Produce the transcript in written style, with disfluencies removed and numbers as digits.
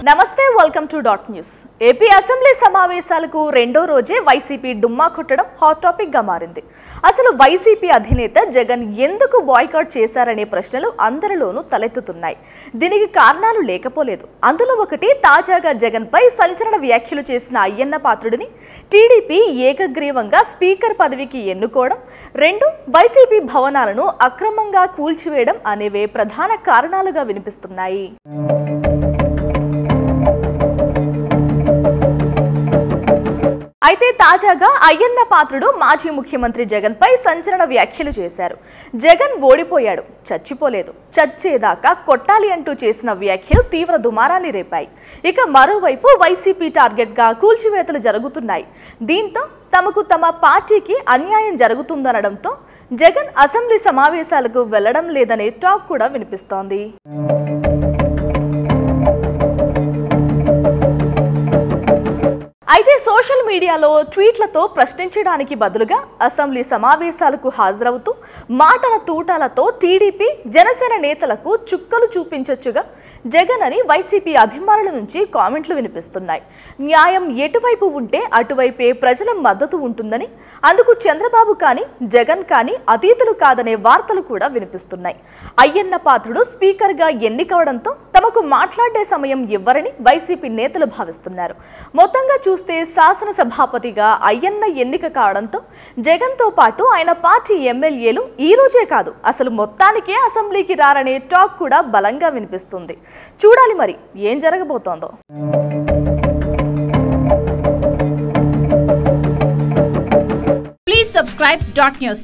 నమస్తే welcome to dot news. AP assembly సమావేశాలకు రెండో రోజే వైసీపీ డుమ్మా కొట్టడం హాట్ టాపిక్ గా మారింది. అసలు వైసీపీ అధినేత జగన్ ఎందుకు బాయ్కాట్ చేశారనే ప్రశ్నలు అందరిలోనూ తలెత్తుతున్నాయి. దీనికి కారణాలు లేకపోలేదు. అందులో ఒకటి తాజాగా జగన్ పై సంచలన వ్యాఖ్యలు చేసిన అయ్యన్న పాత్రుడిని టీడీపీ ఏకగ్రీవంగా స్పీకర్ పదవికి ఎన్నుకోవడం, రెండు వైసీపీ భవనాలను అక్రమంగా కూల్చివేయడం అనేవే ప్రధాన కారణాలుగా వినిపిస్తున్నాయి. అయితే తాజాగా అయ్యన్న పాత్రుడు మాజీ ముఖ్యమంత్రి జగన్ పై సంచలన వ్యాఖ్యలు చేశారు. జగన్ ఓడిపోయాడు, చచ్చిపోలేదు, చచ్చేదాకా కొట్టాలి అంటూ చేసిన వ్యాఖ్యలు తీవ్ర దుమారాన్ని రేపాయి. ఇక మరోవైపు వైసీపీ టార్గెట్ గా కూల్చివేతలు జరుగుతున్నాయి. దీంతో తమకు తమ పార్టీకి అన్యాయం జరుగుతుందనడంతో జగన్ అసెంబ్లీ సమావేశాలకు వెళ్లడం లేదనే టాక్ కూడా వినిపిస్తోంది. అయితే సోషల్ మీడియాలో ట్వీట్లతో ప్రశ్నించడానికి బదులుగా అసెంబ్లీ సమావేశాలకు హాజరవుతూ మాటల తూటాలతో టీడీపీ జనసేన నేతలకు చుక్కలు చూపించొచ్చుగా జగన్ అని వైసీపీ అభిమానుల నుంచి కామెంట్లు వినిపిస్తున్నాయి. న్యాయం ఎటువైపు ఉంటే అటువైపే ప్రజల మద్దతు ఉంటుందని, అందుకు చంద్రబాబు కానీ జగన్ కానీ అతీతులు కాదనే వార్తలు కూడా వినిపిస్తున్నాయి. అయ్యన్న పాత్రుడు స్పీకర్గా ఎన్నికవడంతో తమకు మాట్లాడే సమయం ఇవ్వరని వైసీపీ నేతలు భావిస్తున్నారు. మొత్తంగా చూస్తే శాసనసభాపతిగా అయ్యన్న ఎన్నిక కావడంతో జగన్తో పాటు ఆయన పార్టీ ఎమ్మెల్యేలు ఈ రోజే కాదు అసలు మొత్తానికే అసెంబ్లీకి రారనే టాక్ కూడా బలంగా వినిపిస్తుంది. చూడాలి మరి ఏం జరగబోతోందో. Please subscribe .news.